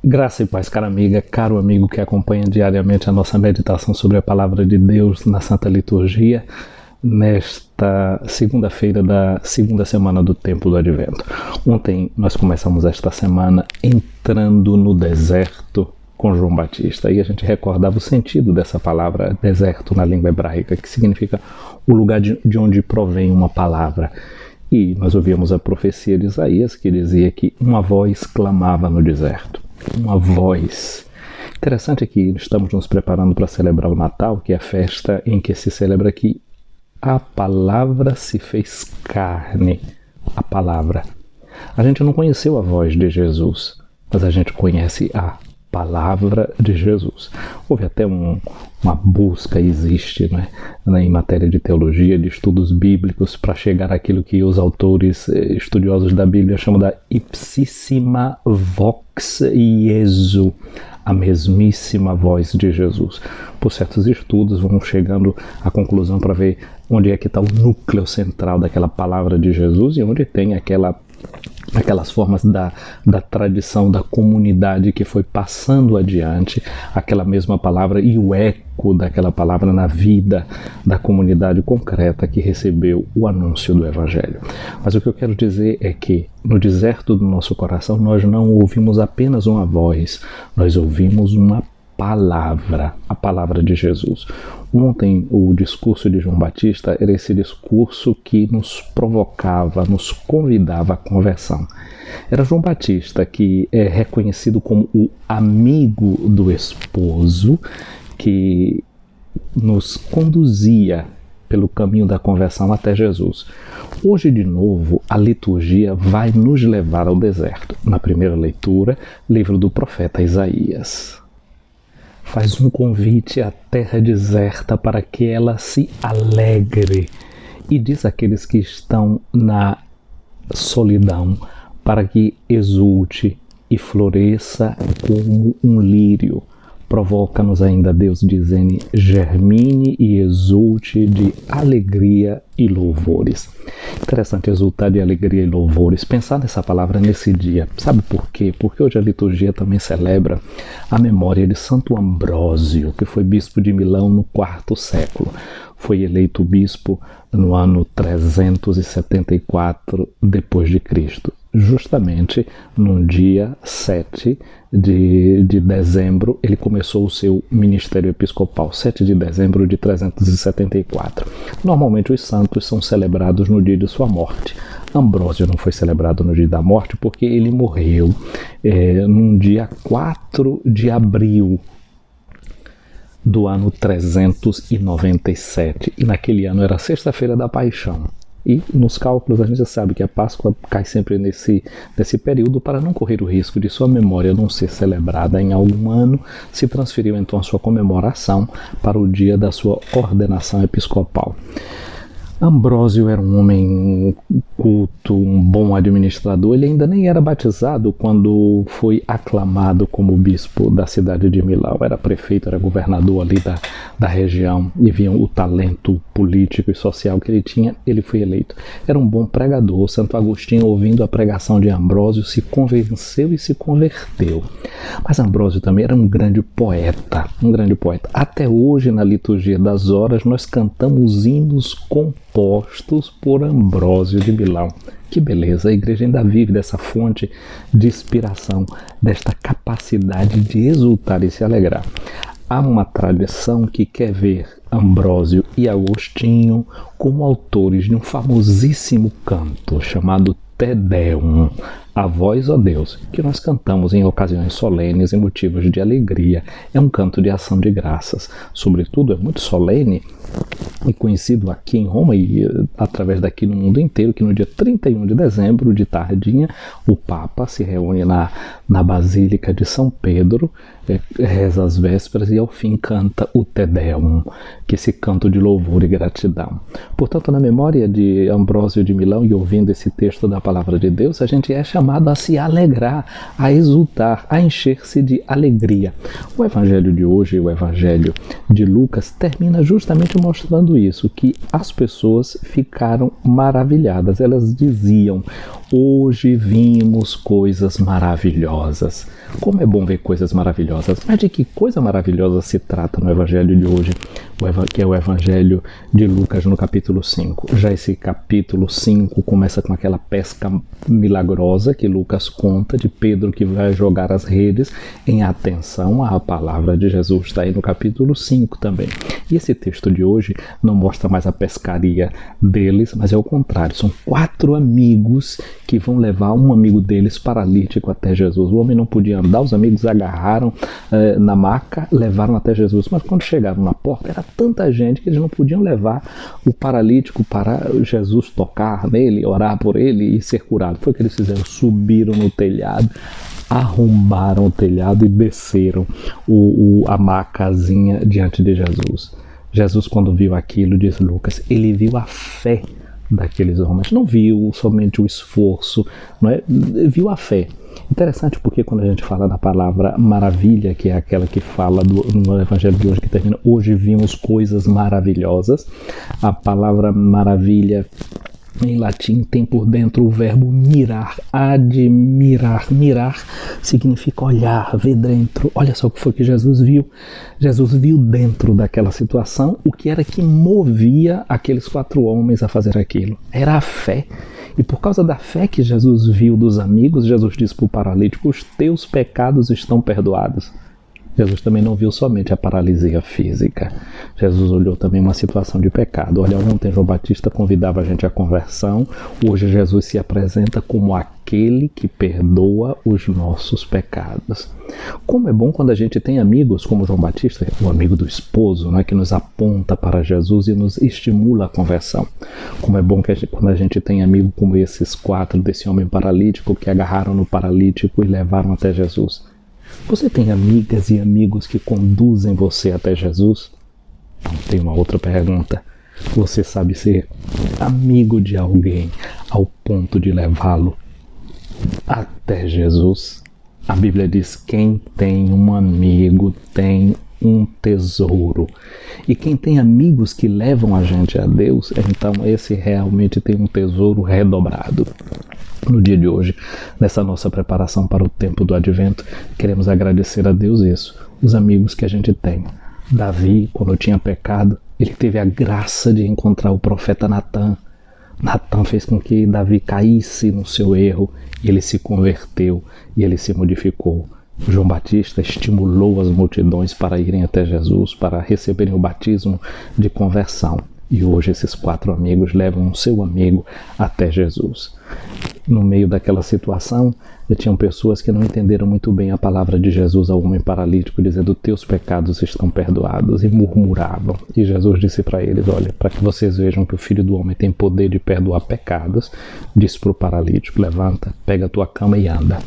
Graça e paz, cara amiga, caro amigo que acompanha diariamente a nossa meditação sobre a Palavra de Deus na Santa Liturgia, nesta segunda-feira da segunda semana do Tempo do Advento. Ontem nós começamos esta semana entrando no deserto com João Batista e a gente recordava o sentido dessa palavra deserto na língua hebraica, que significa o lugar de onde provém uma palavra. E nós ouvíamos a profecia de Isaías que dizia que uma voz clamava no deserto. Uma voz. Interessante que estamos nos preparando para celebrar o Natal, que é a festa em que se celebra que a palavra se fez carne. A palavra. A gente não conheceu a voz de Jesus, mas a gente conhece a palavra de Jesus. Houve até uma busca, existe, né, em matéria de teologia, de estudos bíblicos, para chegar àquilo que os autores estudiosos da Bíblia chamam da ipsissima vox Iesu, a mesmíssima voz de Jesus. Por certos estudos vão chegando à conclusão para ver onde é que está o núcleo central daquela palavra de Jesus e onde tem aquelas formas da tradição, da comunidade que foi passando adiante aquela mesma palavra e o eco daquela palavra na vida da comunidade concreta que recebeu o anúncio do Evangelho. Mas o que eu quero dizer é que no deserto do nosso coração nós não ouvimos apenas uma voz, nós ouvimos uma palavra, a palavra de Jesus. Ontem o discurso de João Batista era esse discurso que nos provocava, nos convidava à conversão. Era João Batista que é reconhecido como o amigo do esposo que nos conduzia pelo caminho da conversão até Jesus. Hoje, de novo, a liturgia vai nos levar ao deserto. Na primeira leitura, livro do profeta Isaías. Faz um convite à terra deserta para que ela se alegre. E diz àqueles que estão na solidão para que exulte e floresça como um lírio. Provoca-nos ainda Deus dizendo, germine e exulte de alegria e louvores. Interessante exultar de alegria e louvores. Pensar nessa palavra nesse dia. Sabe por quê? Porque hoje a liturgia também celebra a memória de Santo Ambrósio, que foi bispo de Milão no quarto século. Foi eleito bispo no ano 374 depois de Cristo. Justamente no dia 7 de dezembro, ele começou o seu ministério episcopal, 7 de dezembro de 374. Normalmente os santos são celebrados no dia de sua morte. Ambrósio não foi celebrado no dia da morte porque ele morreu no dia 4 de abril do ano 397. E naquele ano era sexta-feira da Paixão. E nos cálculos a gente já sabe que a Páscoa cai sempre nesse período para não correr o risco de sua memória não ser celebrada em algum ano. Se transferiu então a sua comemoração para o dia da sua ordenação episcopal. Ambrósio era um homem culto, um bom administrador. Ele ainda nem era batizado quando foi aclamado como bispo da cidade de Milão. Era prefeito, era governador ali da região e viam o talento político e social que ele tinha. Ele foi eleito. Era um bom pregador. Santo Agostinho, ouvindo a pregação de Ambrósio, se convenceu e se converteu. Mas Ambrósio também era um grande poeta. Até hoje, na liturgia das horas, nós cantamos hinos compostos por Ambrósio de Milão. Que beleza! A igreja ainda vive dessa fonte de inspiração, desta capacidade de exultar e se alegrar. Há uma tradição que quer ver Ambrósio e Agostinho como autores de um famosíssimo canto chamado Te Deum, a voz, ó Deus, que nós cantamos em ocasiões solenes e motivos de alegria. É um canto de ação de graças. Sobretudo, é muito solene e conhecido aqui em Roma e através daqui no mundo inteiro, que no dia 31 de dezembro, de tardinha, o Papa se reúne na Basílica de São Pedro, reza as vésperas e ao fim canta o Te Deum, que é esse canto de louvor e gratidão. Portanto, na memória de Ambrósio de Milão e ouvindo esse texto da Palavra de Deus, a gente é chamado chamado a se alegrar, a exultar, a encher-se de alegria. O evangelho de hoje, o evangelho de Lucas, termina justamente mostrando isso, que as pessoas ficaram maravilhadas. Elas diziam: hoje vimos coisas maravilhosas. Como é bom ver coisas maravilhosas. Mas de que coisa maravilhosa se trata no evangelho de hoje, que é o evangelho de Lucas no capítulo 5. Já esse capítulo 5 começa com aquela pesca milagrosa que Lucas conta, de Pedro que vai jogar as redes. Em atenção à palavra de Jesus, está aí no capítulo 5 também. E esse texto de hoje não mostra mais a pescaria deles, mas é o contrário. São 4 amigos que vão levar um amigo deles paralítico até Jesus. O homem não podia andar, os amigos agarraram na maca, levaram até Jesus. Mas quando chegaram na porta, era tanta gente que eles não podiam levar o paralítico para Jesus tocar nele, orar por ele e ser curado. Foi o que eles fizeram: subiram no telhado, arrombaram o telhado e desceram a macazinha diante de Jesus. Jesus, quando viu aquilo, diz Lucas, ele viu a fé daqueles homens. Não viu somente o esforço, não é? Viu a fé. Interessante porque quando a gente fala da palavra maravilha, que é aquela que fala no evangelho de hoje, que termina hoje vimos coisas maravilhosas, a palavra maravilha em latim tem por dentro o verbo mirar, admirar. Mirar significa olhar, ver dentro. Olha só o que foi que Jesus viu. Jesus viu dentro daquela situação o que era que movia aqueles 4 homens a fazer aquilo. Era a fé. E por causa da fé que Jesus viu dos amigos, Jesus disse para o paralítico: os teus pecados estão perdoados. Jesus também não viu somente a paralisia física. Jesus olhou também uma situação de pecado. Olha, ontem João Batista convidava a gente à conversão. Hoje Jesus se apresenta como aquele que perdoa os nossos pecados. Como é bom quando a gente tem amigos como João Batista, o amigo do esposo, né, que nos aponta para Jesus e nos estimula a conversão. Como é bom quando a gente tem amigo como esses 4 desse homem paralítico que agarraram no paralítico e levaram até Jesus. Você tem amigas e amigos que conduzem você até Jesus? Tem uma outra pergunta. Você sabe ser amigo de alguém ao ponto de levá-lo até Jesus? A Bíblia diz: quem tem um amigo tem um tesouro. E quem tem amigos que levam a gente a Deus, então esse realmente tem um tesouro redobrado. No dia de hoje, nessa nossa preparação para o tempo do Advento, queremos agradecer a Deus isso, os amigos que a gente tem. Davi, quando tinha pecado, ele teve a graça de encontrar o profeta Natan. Natan fez com que Davi caísse no seu erro, e ele se converteu e ele se modificou. João Batista estimulou as multidões para irem até Jesus, para receberem o batismo de conversão. E hoje esses 4 amigos levam o seu amigo até Jesus. No meio daquela situação, tinham pessoas que não entenderam muito bem a palavra de Jesus ao homem paralítico, dizendo: teus pecados estão perdoados, e murmuravam. E Jesus disse para eles: olha, para que vocês vejam que o Filho do Homem tem poder de perdoar pecados, disse para o paralítico: levanta, pega a tua cama e anda.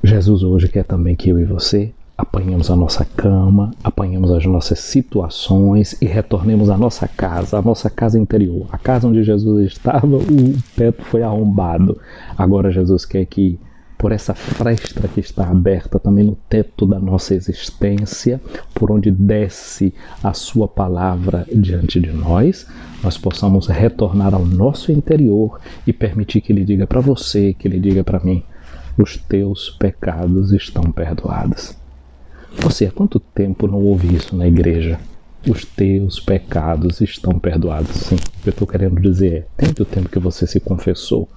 Jesus hoje quer também que eu e você apanhemos a nossa cama, apanhemos as nossas situações e retornemos à nossa casa interior. A casa onde Jesus estava, o teto foi arrombado. Agora Jesus quer que, por essa fresta que está aberta também no teto da nossa existência, por onde desce a sua palavra diante de nós possamos retornar ao nosso interior e permitir que Ele diga para você, que Ele diga para mim: os teus pecados estão perdoados. Você, há quanto tempo não ouve isso na igreja? Os teus pecados estão perdoados. Sim, o que eu estou querendo dizer é: tem muito tempo que você se confessou.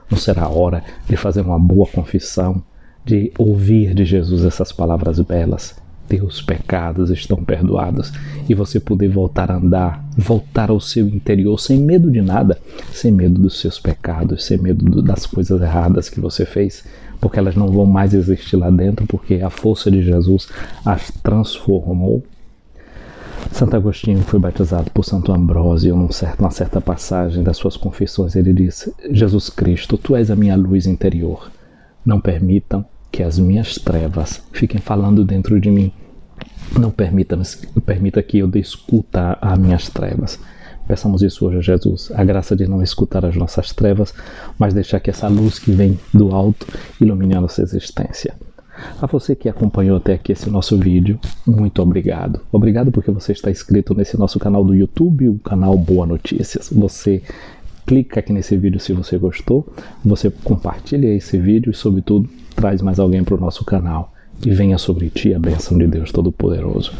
Não será a hora de fazer uma boa confissão, de ouvir de Jesus essas palavras belas? Teus pecados estão perdoados. E você poder voltar a andar, voltar ao seu interior sem medo de nada, sem medo dos seus pecados, sem medo das coisas erradas que você fez, porque elas não vão mais existir lá dentro, porque a força de Jesus as transformou. Santo Agostinho foi batizado por Santo Ambrósio. Numa certa passagem das suas confissões, ele disse: Jesus Cristo, tu és a minha luz interior. Não permitam que as minhas trevas fiquem falando dentro de mim. Não permita que eu dê escuta às minhas trevas. Peçamos isso hoje a Jesus, a graça de não escutar as nossas trevas, mas deixar que essa luz que vem do alto ilumine a nossa existência. A você que acompanhou até aqui esse nosso vídeo, muito obrigado. Obrigado porque você está inscrito nesse nosso canal do YouTube, o canal Boa Notícias. Você clica aqui nesse vídeo se você gostou, você compartilha esse vídeo e, sobretudo, traz mais alguém para o nosso canal. E venha sobre ti a bênção de Deus Todo-Poderoso,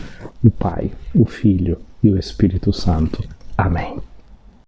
o Pai, o Filho e o Espírito Santo. Amém.